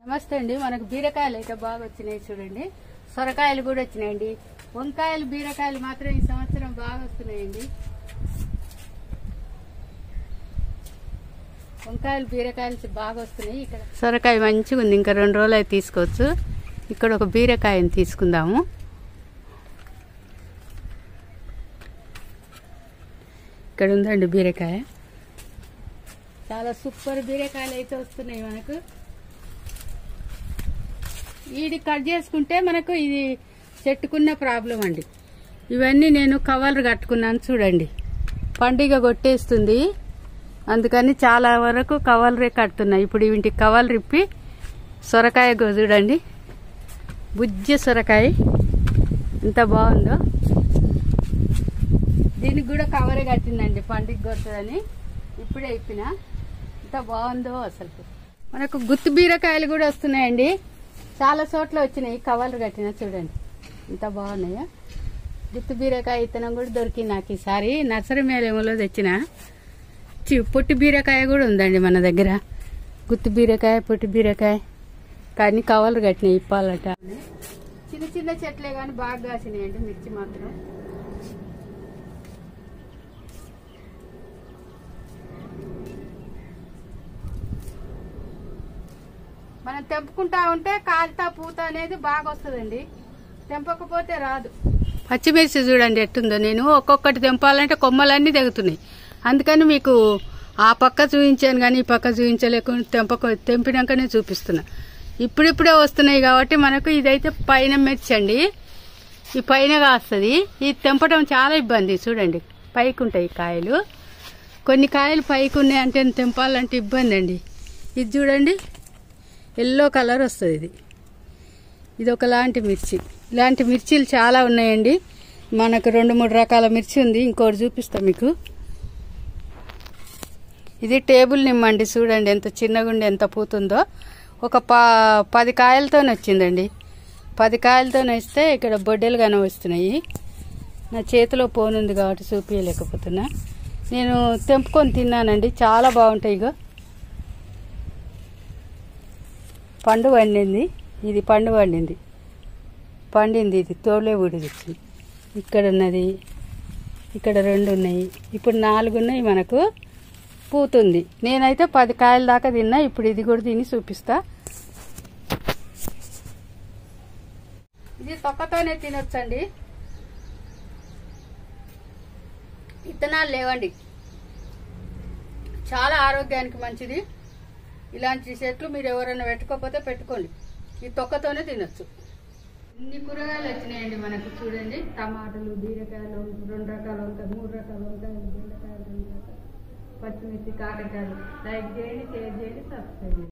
నమస్తే అండి. మనకు బీరకాయలు అయితే బాగా వచ్చినాయి చూడండి. సొరకాయలు కూడా వచ్చినాయండి. వంకాయలు బీరకాయలు మాత్రం ఈ సంవత్సరం బాగా వస్తున్నాయండి. వంకాయలు బీరకాయలు బాగా వస్తున్నాయి. ఇక్కడ సొరకాయ మంచిగా ఉంది, ఇంకా 2 రోజులు అయితే తీసుకోవచ్చు. ఇక్కడ ఒక బీరకాయని తీసుకుందాము. ఇక్కడ ఉందండి బీరకాయ, చాలా సూపర్ బీరకాయలు అయితే వస్తున్నాయి మనకు. ఇది కట్ చేసుకుంటే మనకు ఇది చెట్టుకున్న ప్రాబ్లం అండి. ఇవన్నీ నేను కవర్లు కట్టుకున్నాను చూడండి. పండుగ కొట్టేస్తుంది, అందుకని చాలా వరకు కవర్లే కట్టున్నాయి. ఇప్పుడు వీటికి కవర్లు రిప్పి సొరకాయ చూడండి, బుజ్జి సొరకాయ ఎంత బాగుందో. దీనికి కూడా కవరే కట్టిందండి, పండుగ కొడుతుందని ఇప్పుడే ఇప్పిన. ఎంత బాగుందో అసలు. మనకు గుత్తి బీరకాయలు కూడా వస్తున్నాయండి, చాలా చోట్ల వచ్చినాయి. కవర్లు కట్టిన చూడండి ఎంత బాగున్నాయో. గుత్తి బీరకాయ విత్తనం కూడా దొరికింది నాకు ఈసారి. నర్సరీ మేళంలో తెచ్చిన పొట్టి బీరకాయ కూడా ఉందండి మన దగ్గర. గుత్తి బీరకాయ, పొట్టి బీరకాయ కానీ కవర్లు కట్టినాయి ఇప్పాలట. చిన్న చిన్న చెట్లే కానీ బాగా కాసినాయండి మిర్చి మాత్రం. మనం తెంపుకుంటా ఉంటే కాలితా పూత అనేది బాగా వస్తుందండి, తెంపకపోతే రాదు. పచ్చిమిర్చి చూడండి ఎట్టుందో. నేను ఒక్కొక్కటి తెంపాలంటే కొమ్మలన్నీ తెగుతున్నాయి, అందుకని మీకు ఆ పక్క చూపించాను కానీ ఈ పక్క చూపించలేకుండా తెంపినాకనే చూపిస్తున్నా. ఇప్పుడిప్పుడే వస్తున్నాయి కాబట్టి మనకు ఇదైతే పైన మిర్చి అండి, ఈ పైన కాస్తుంది. ఇది తెంపడం చాలా ఇబ్బంది. చూడండి పైకి ఉంటాయి కాయలు, కొన్ని కాయలు పైకి ఉన్నాయి అంటే తెంపాలంటే ఇబ్బంది అండి. ఇది చూడండి ఎల్లో కలర్ వస్తుంది. ఇది ఒకలాంటి మిర్చి. ఇలాంటి మిర్చీలు చాలా ఉన్నాయండి మనకు. 2-3 రకాల మిర్చి ఉంది, ఇంకోటి చూపిస్తాం మీకు. ఇది టేబుల్ నిమ్మండి, చూడండి ఎంత చిన్నగుండి ఎంత పూతుందో. ఒక 10 కాయలతో వచ్చిందండి. 10 కాయలతో వస్తే ఇక్కడ బొడ్డెలు గానే వస్తున్నాయి. నా చేతిలో పోనుంది కాబట్టి చూపించలేకపోతున్నా. నేను తెంపుకొని తిన్నానండి, చాలా బాగుంటాయి. ఇగో పండు పండింది, ఇది పండు పండింది, ఇది తోలే ఊడిదిచ్చింది. ఇక్కడ ఉన్నది, ఇక్కడ 2 ఉన్నాయి, ఇప్పుడు 4 ఉన్నాయి మనకు. పూతుంది. నేనైతే 10 కాయల దాకా తిన్నా. ఇప్పుడు ఇది కూడా తిని చూపిస్తా. ఇది తొక్కతోనే తినొచ్చండి, విత్తనాలు లేవండి. చాలా ఆరోగ్యానికి మంచిది. ఇలాంటి చెట్లు మీరు ఎవరైనా పెట్టుకోకపోతే పెట్టుకోండి, ఈ తొక్కతోనే తినొచ్చు. ఇన్ని కూరగాయలు వచ్చినాయండి మనకు. చూడండి టమాటాలు, బీరకాయలు, 2 రకాల వంకాయలు, 3 రకాల వంకాయలు, బెండకాయలు, 2 రకాలు, పచ్చిమిర్చి, కాకరకాయలు. లైక్ చేయండి, షేర్ చేయండి, సబ్స్క్రైబ్ చేయండి.